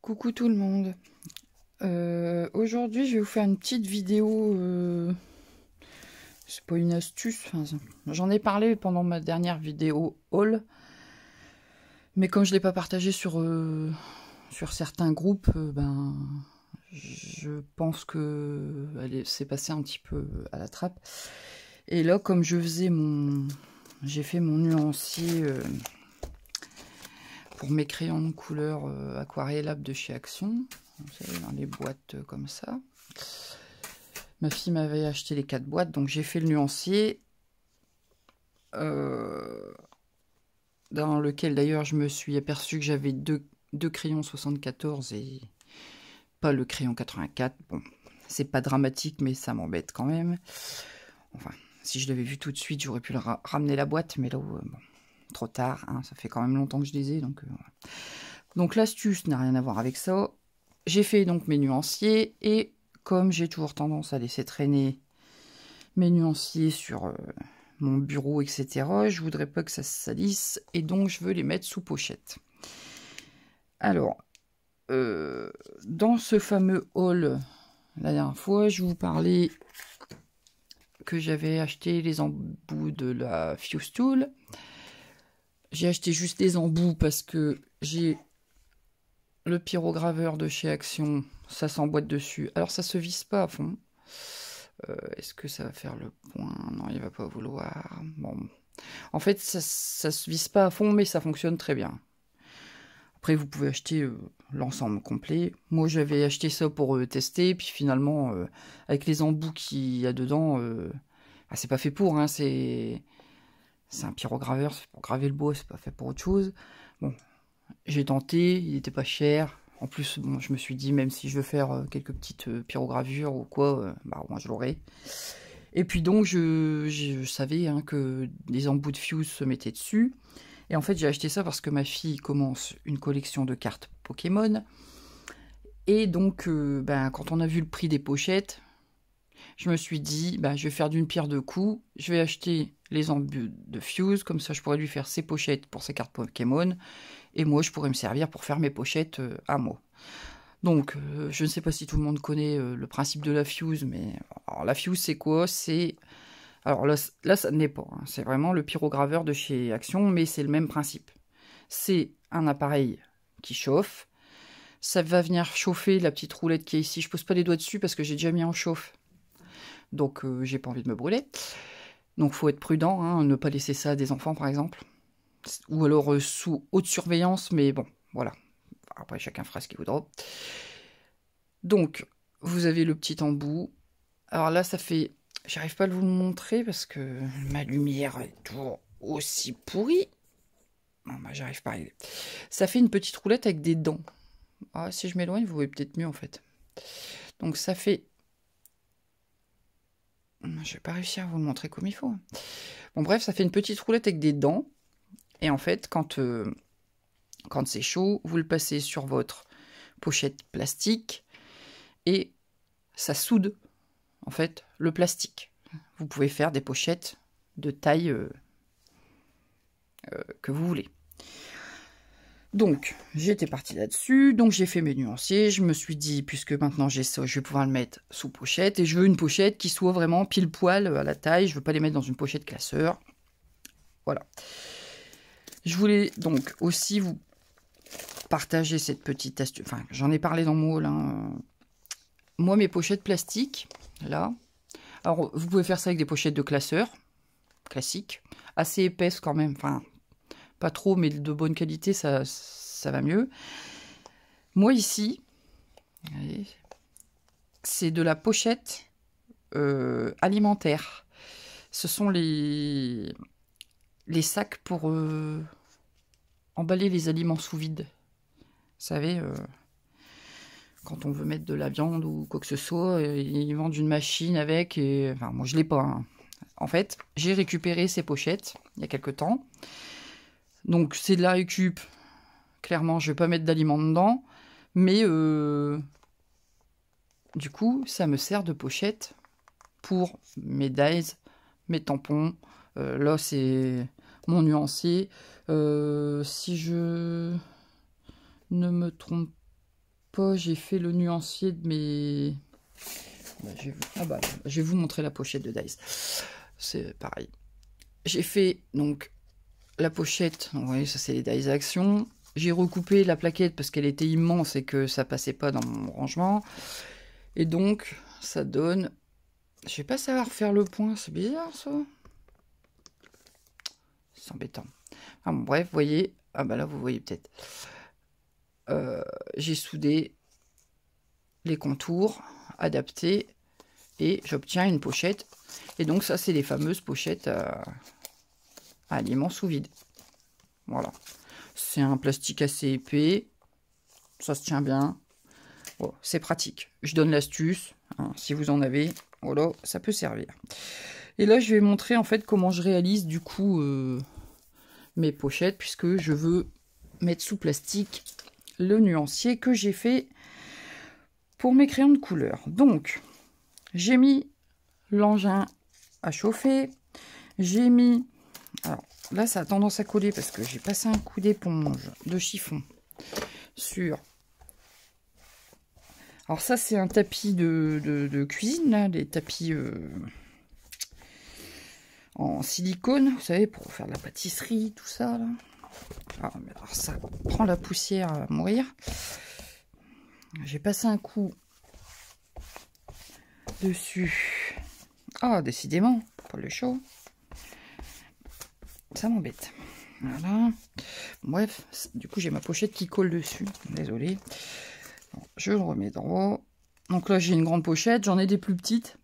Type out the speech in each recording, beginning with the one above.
Coucou tout le monde. Aujourd'hui, je vais vous faire une petite vidéo. C'est pas une astuce. Enfin, j'en ai parlé pendant ma dernière vidéo haul, mais comme je l'ai pas partagé sur certains groupes, ben je pense que s'est passé un petit peu à la trappe. Et là, comme j'ai fait mon nuancier pour mes crayons de couleur aquarellables de chez Action. Vous savez, dans les boîtes comme ça. Ma fille m'avait acheté les 4 boîtes, donc j'ai fait le nuancier. Dans lequel d'ailleurs je me suis aperçu que j'avais deux crayons 74 et pas le crayon 84. Bon, c'est pas dramatique, mais ça m'embête quand même. Enfin, si je l'avais vu tout de suite, j'aurais pu ramener la boîte, mais là, bon, trop tard, hein, ça fait quand même longtemps que je les ai. Voilà. Donc l'astuce n'a rien à voir avec ça. J'ai fait donc mes nuanciers et comme j'ai toujours tendance à laisser traîner mes nuanciers sur mon bureau, etc., je voudrais pas que ça se salisse et donc je veux les mettre sous pochette. Alors, dans ce fameux haul, la dernière fois, je vous parlais que j'avais acheté les embouts de la Fuse Tool. J'ai acheté juste les embouts parce que j'ai le pyrograveur de chez Action, ça s'emboîte dessus. Alors ça se visse pas à fond. Est-ce que ça va faire le point? Non, il va pas vouloir. Bon, en fait, ça se visse pas à fond, mais ça fonctionne très bien. Après, vous pouvez acheter l'ensemble complet. Moi, j'avais acheté ça pour tester, puis finalement, avec les embouts qu'il y a dedans, c'est pas fait pour. Hein, c'est un pyrograveur, c'est pour graver le bois, c'est pas fait pour autre chose. Bon, j'ai tenté, il était pas cher. En plus, bon, je me suis dit, même si je veux faire quelques petites pyrogravures ou quoi, moi je l'aurai. Et puis donc, je savais hein, que des embouts de Fuse se mettaient dessus. Et en fait, j'ai acheté ça parce que ma fille commence une collection de cartes Pokémon. Et donc, quand on a vu le prix des pochettes, je me suis dit, je vais faire d'une pierre deux coups. Je vais acheter les embouts de Fuse, comme ça je pourrais lui faire ses pochettes pour ses cartes Pokémon. Et moi, je pourrais me servir pour faire mes pochettes à moi. Donc, je ne sais pas si tout le monde connaît le principe de la Fuse, mais alors, la Fuse, c'est quoi? C'est... Alors là, ça ne l'est pas. Hein. C'est vraiment le pyrograveur de chez Action, mais c'est le même principe. C'est un appareil qui chauffe. Ça va venir chauffer la petite roulette qui est ici. Je pose pas les doigts dessus parce que j'ai déjà mis en chauffe. Donc, j'ai pas envie de me brûler. Donc, faut être prudent, hein, ne pas laisser ça à des enfants, par exemple. Ou alors sous haute surveillance, mais bon, voilà. Après, chacun fera ce qu'il voudra. Donc, vous avez le petit embout. Alors là, ça fait... J'arrive pas à vous le montrer parce que ma lumière est toujours aussi pourrie. Non, j'arrive pas à régler. Ça fait une petite roulette avec des dents. Ah, si je m'éloigne, vous voyez peut-être mieux en fait. Donc ça fait... Je vais pas réussir à vous le montrer comme il faut. Bon bref, ça fait une petite roulette avec des dents. Et en fait, quand c'est chaud, vous le passez sur votre pochette plastique et ça soude en fait le plastique. Vous pouvez faire des pochettes de taille que vous voulez. Donc, j'étais partie là-dessus, donc j'ai fait mes nuanciers, je me suis dit, puisque maintenant j'ai ça, je vais pouvoir le mettre sous pochette, et je veux une pochette qui soit vraiment pile poil à la taille, je veux pas les mettre dans une pochette classeur. Voilà. Je voulais donc aussi vous partager cette petite astuce, enfin, j'en ai parlé dans mon haul, hein. Moi, mes pochettes plastiques, là, alors vous pouvez faire ça avec des pochettes de classeur, classiques, assez épaisses quand même, enfin... Pas trop, mais de bonne qualité, ça va mieux. Moi, ici, c'est de la pochette alimentaire. Ce sont les sacs pour emballer les aliments sous vide. Vous savez, quand on veut mettre de la viande ou quoi que ce soit, ils vendent une machine avec. Et... Enfin, moi, je ne l'ai pas. Hein. En fait, j'ai récupéré ces pochettes il y a quelques temps. Donc c'est de la récup, clairement je vais pas mettre d'aliments dedans, mais du coup ça me sert de pochette pour mes dies, mes tampons, là c'est mon nuancier, si je ne me trompe pas, j'ai fait le nuancier de mes... je vais vous montrer la pochette de Dies. C'est pareil. J'ai fait donc la pochette, vous voyez, ça c'est les Dies Action. J'ai recoupé la plaquette parce qu'elle était immense et que ça passait pas dans mon rangement. Et donc, ça donne... Je vais pas savoir faire le point, c'est bizarre ça. C'est embêtant. Enfin, bon, bref, vous voyez... Ah bah là, vous voyez peut-être. J'ai soudé les contours adaptés et j'obtiens une pochette. Et donc ça, c'est les fameuses pochettes à aliments sous vide. Voilà. C'est un plastique assez épais. Ça se tient bien. Bon, c'est pratique. Je donne l'astuce. Hein, si vous en avez, voilà, ça peut servir. Et là, je vais montrer en fait comment je réalise du coup mes pochettes, puisque je veux mettre sous plastique le nuancier que j'ai fait pour mes crayons de couleur. Donc, j'ai mis l'engin à chauffer. J'ai mis... Alors, là, ça a tendance à coller parce que j'ai passé un coup d'éponge de chiffon sur... Alors ça, c'est un tapis de cuisine, là, les tapis en silicone, vous savez, pour faire de la pâtisserie, tout ça, là. Alors ça prend la poussière à mourir. J'ai passé un coup dessus. Ah, décidément, pas le chaud. Ça m'embête. Voilà. Bref, du coup, j'ai ma pochette qui colle dessus. Désolé. Bon, je le remets droit. Donc là, j'ai une grande pochette. J'en ai des plus petites.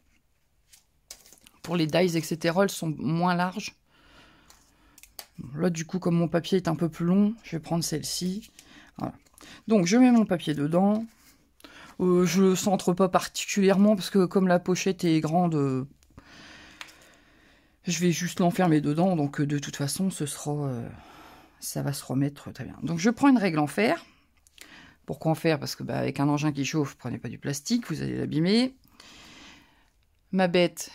Pour les dies, etc., elles sont moins larges. Là, du coup, comme mon papier est un peu plus long, je vais prendre celle-ci. Voilà. Donc, je mets mon papier dedans. Je le centre pas particulièrement parce que comme la pochette est grande, je vais juste l'enfermer dedans. Donc, de toute façon, ce sera, ça va se remettre très bien. Donc, je prends une règle en fer. Pourquoi en fer? Parce que avec un engin qui chauffe, prenez pas du plastique, vous allez l'abîmer. Ma bête,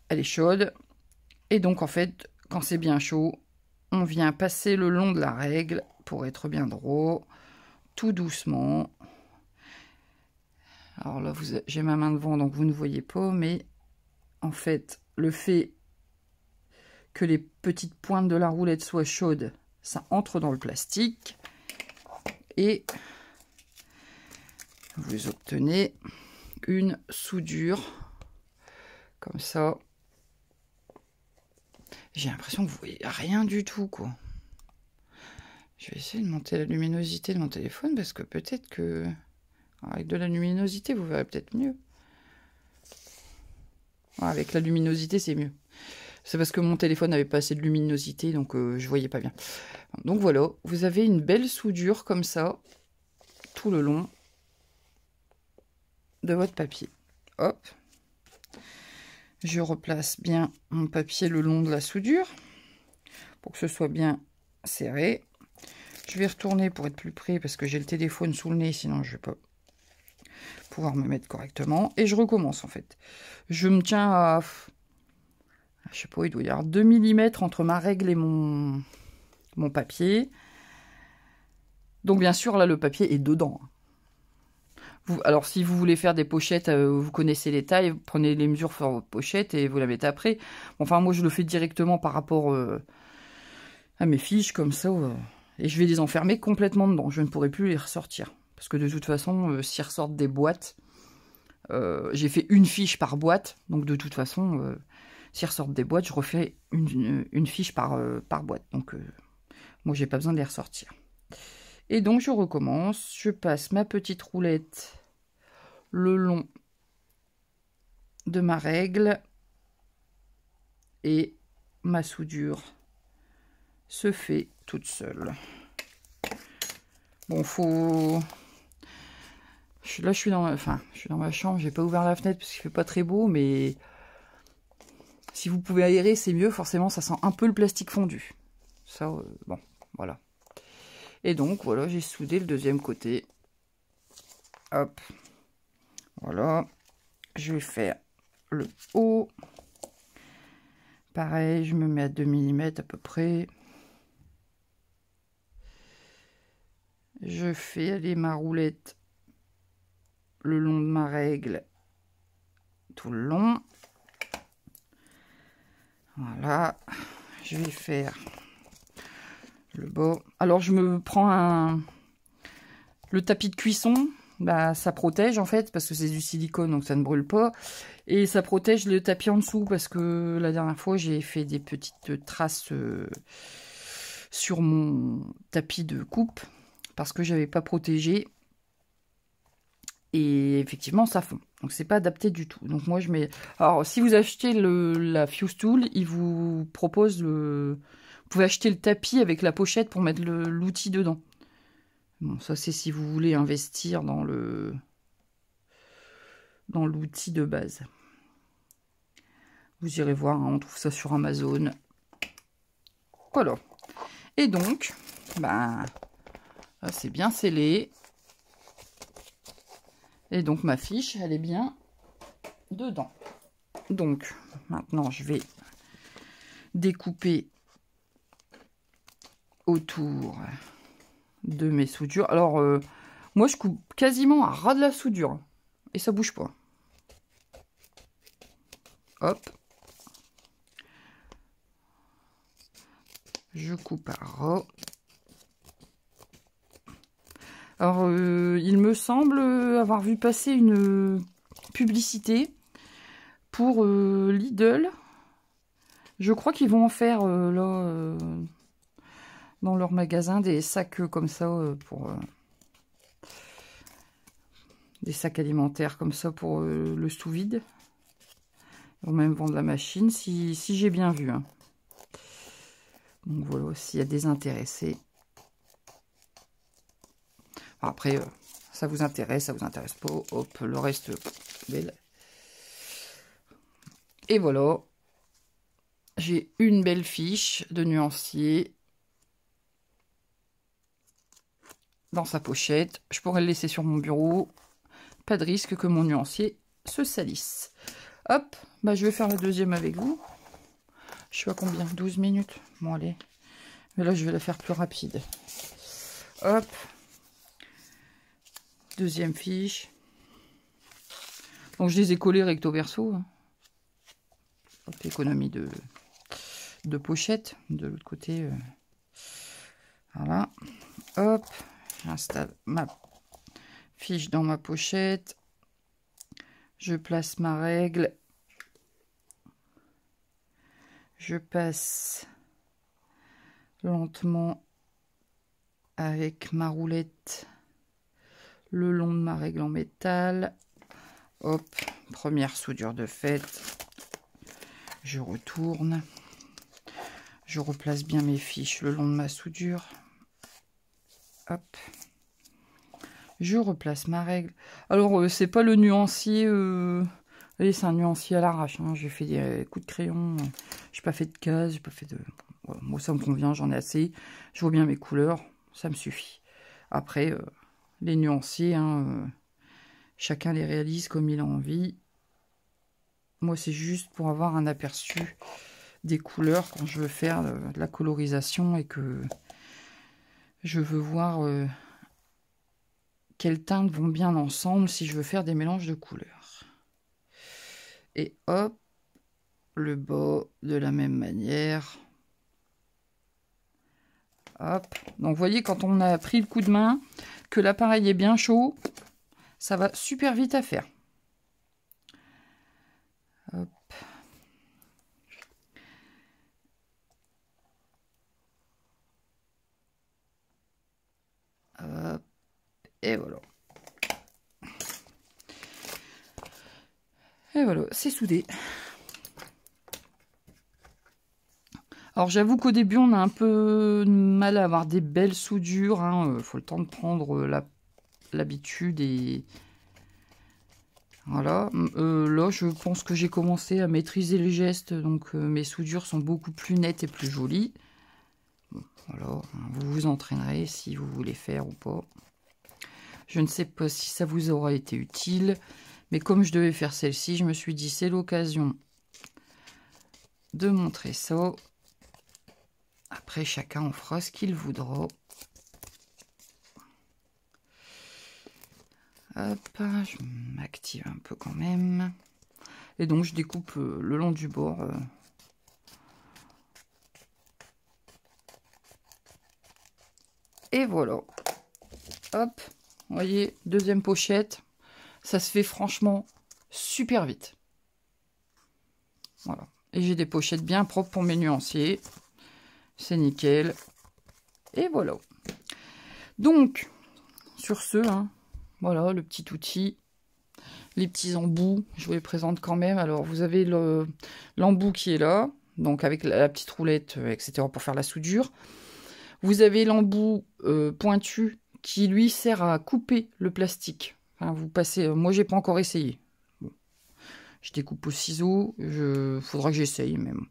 elle est chaude. Et donc, en fait, quand c'est bien chaud, on vient passer le long de la règle pour être bien droit, tout doucement. Alors là, j'ai ma main devant, donc vous ne voyez pas, mais en fait, le fait que les petites pointes de la roulette soient chaudes, ça entre dans le plastique et vous obtenez une soudure comme ça. J'ai l'impression que vous voyez rien du tout, quoi. Je vais essayer de monter la luminosité de mon téléphone parce que peut-être que avec de la luminosité, vous verrez peut-être mieux. Avec la luminosité, c'est mieux. C'est parce que mon téléphone n'avait pas assez de luminosité, donc je voyais pas bien. Donc voilà, vous avez une belle soudure comme ça, tout le long de votre papier. Hop. Je replace bien mon papier le long de la soudure, pour que ce soit bien serré. Je vais retourner pour être plus près, parce que j'ai le téléphone sous le nez, sinon je vais pas pouvoir me mettre correctement. Et je recommence en fait. Je me tiens à... Je sais pas, il doit y avoir 2 mm entre ma règle et mon papier. Donc bien sûr, là, le papier est dedans. Alors, si vous voulez faire des pochettes, vous connaissez les tailles, vous prenez les mesures pour votre pochette et vous la mettez après. Enfin, moi, je le fais directement par rapport à mes fiches, comme ça. Et je vais les enfermer complètement dedans. Je ne pourrai plus les ressortir. Parce que de toute façon, s'ils ressortent des boîtes, j'ai fait une fiche par boîte. Donc, de toute façon, s'ils ressortent des boîtes, je refais une fiche par boîte. Donc, moi, j'ai pas besoin de les ressortir. Et donc, je recommence. Je passe ma petite roulette le long de ma règle. Et ma soudure se fait toute seule. Bon, faut... Là, je suis dans ma chambre. J'ai pas ouvert la fenêtre parce qu'il fait pas très beau, mais si vous pouvez aérer, c'est mieux. Forcément, ça sent un peu le plastique fondu. Ça, bon, voilà. Et donc, voilà, j'ai soudé le deuxième côté. Hop. Voilà. Je vais faire le haut. Pareil, je me mets à 2 mm à peu près. Je fais aller ma roulette le long de ma règle tout le long. Voilà, je vais faire le bas. Alors je me prends le tapis de cuisson, bah ça protège en fait parce que c'est du silicone donc ça ne brûle pas et ça protège le tapis en dessous parce que la dernière fois j'ai fait des petites traces sur mon tapis de coupe parce que j'avais pas protégé. Et effectivement, ça fond. Donc, c'est pas adapté du tout. Donc, moi, je mets... Alors, si vous achetez la Fuse Tool, il vous propose Vous pouvez acheter le tapis avec la pochette pour mettre l'outil dedans. Bon, ça, c'est si vous voulez investir dans l'outil de base. Vous irez voir, hein, on trouve ça sur Amazon. Voilà. Et donc, ben, c'est bien scellé. Et donc ma fiche, elle est bien dedans. Donc maintenant, je vais découper autour de mes soudures. Alors, moi, je coupe quasiment à ras de la soudure. Et ça bouge pas. Hop. Je coupe à ras. Alors, il me semble avoir vu passer une publicité pour Lidl. Je crois qu'ils vont en faire là dans leur magasin des sacs comme ça pour des sacs alimentaires comme ça pour le sous-vide. Ils vont même vendre la machine si j'ai bien vu. Hein. Donc voilà, s'il y a des intéressés. Après, ça vous intéresse, ça vous intéresse pas. Hop, le reste, belle. Et voilà. J'ai une belle fiche de nuancier dans sa pochette. Je pourrais le laisser sur mon bureau. Pas de risque que mon nuancier se salisse. Hop, bah je vais faire la deuxième avec vous. Je suis à combien? 12 minutes. Bon, allez. Mais là, je vais la faire plus rapide. Hop. Deuxième fiche. Donc, je les ai collés recto verso. Hein. Hop, économie de pochette. De l'autre côté. Voilà. Hop. J'installe ma fiche dans ma pochette. Je place ma règle. Je passe lentement avec ma roulette le long de ma règle en métal. Hop, première soudure de faite. Je retourne. Je replace bien mes fiches le long de ma soudure. Hop. Je replace ma règle. Alors, c'est pas le nuancier... Voyez, c'est un nuancier à l'arrache. Hein. J'ai fait des coups de crayon. J'ai pas fait de cases. J'ai pas fait de... Voilà. Moi, ça me convient. J'en ai assez. Je vois bien mes couleurs. Ça me suffit. Après, les nuanciers, hein, chacun les réalise comme il a envie. Moi, c'est juste pour avoir un aperçu des couleurs quand je veux faire de la colorisation et que je veux voir quelles teintes vont bien ensemble si je veux faire des mélanges de couleurs. Et hop, le bas de la même manière. Hop. Donc, vous voyez, quand on a pris le coup de main, que l'appareil est bien chaud, ça va super vite à faire. Hop. Hop. Et voilà. Et voilà, c'est soudé. Alors j'avoue qu'au début on a un peu mal à avoir des belles soudures. Hein. Faut le temps de prendre l'habitude et voilà. Là je pense que j'ai commencé à maîtriser les gestes, donc mes soudures sont beaucoup plus nettes et plus jolies. Bon, voilà, vous vous entraînerez si vous voulez faire ou pas. Je ne sais pas si ça vous aura été utile, mais comme je devais faire celle-ci, je me suis dit c'est l'occasion de montrer ça. Après, chacun en fera ce qu'il voudra. Hop, je m'active un peu quand même. Et donc je découpe le long du bord. Et voilà. Hop, vous voyez, deuxième pochette. Ça se fait franchement super vite. Voilà. Et j'ai des pochettes bien propres pour mes nuanciers. C'est nickel. Et voilà. Donc, sur ce, hein, voilà le petit outil. Les petits embouts, je vous les présente quand même. Alors, vous avez l'embout qui est là, donc avec la petite roulette, etc. pour faire la soudure. Vous avez l'embout pointu qui, lui, sert à couper le plastique. Enfin, vous passez... moi, j'ai pas encore essayé. Bon. Je découpe au ciseau. Faudra que j'essaye, même.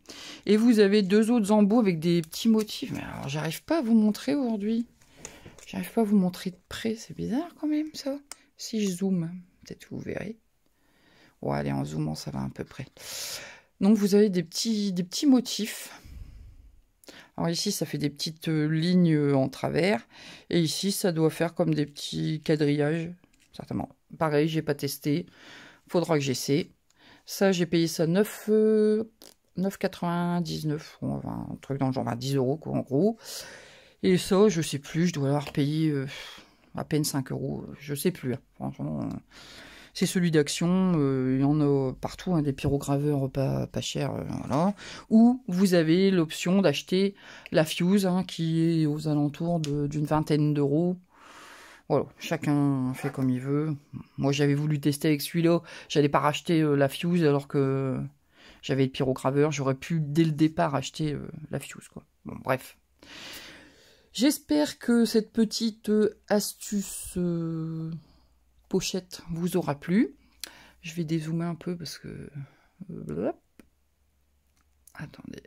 Et vous avez deux autres embouts avec des petits motifs. Mais alors, j'arrive pas à vous montrer aujourd'hui. J'arrive pas à vous montrer de près. C'est bizarre, quand même, ça. Si je zoome... peut-être vous verrez. Ouais, allez, en zoomant, ça va à peu près. Donc, vous avez des petits motifs. Alors ici, ça fait des petites lignes en travers. Et ici, ça doit faire comme des petits quadrillages. Certainement. Pareil, j'ai pas testé. Faudra que j'essaie. Ça, j'ai payé ça 9,99. Un truc dans le genre 10 €, quoi, en gros. Et ça, je sais plus. Je dois avoir payé... à peine 5 €, je sais plus. Franchement, c'est celui d'Action. Il y en a partout, hein, des pyrograveurs pas chers. Voilà. Ou vous avez l'option d'acheter la Fuse, hein, qui est aux alentours d'une vingtaine d'euros. Voilà, chacun fait comme il veut. Moi, j'avais voulu tester avec celui-là. J'allais pas racheter la Fuse alors que j'avais le pyrograveur. J'aurais pu, dès le départ, acheter la Fuse, quoi. Bon, bref. J'espère que cette petite astuce pochette vous aura plu. Je vais dézoomer un peu parce que... attendez.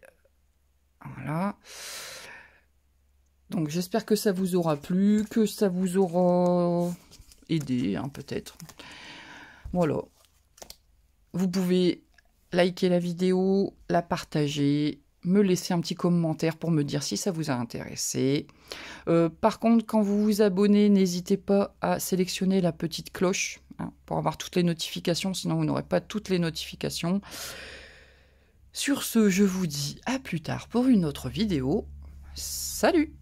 Voilà. Donc j'espère que ça vous aura plu, que ça vous aura aidé, hein, peut-être. Voilà. Vous pouvez liker la vidéo, la partager, me laisser un petit commentaire pour me dire si ça vous a intéressé. Par contre, quand vous vous abonnez, n'hésitez pas à sélectionner la petite cloche, hein, pour avoir toutes les notifications, sinon vous n'aurez pas toutes les notifications. Sur ce, je vous dis à plus tard pour une autre vidéo. Salut!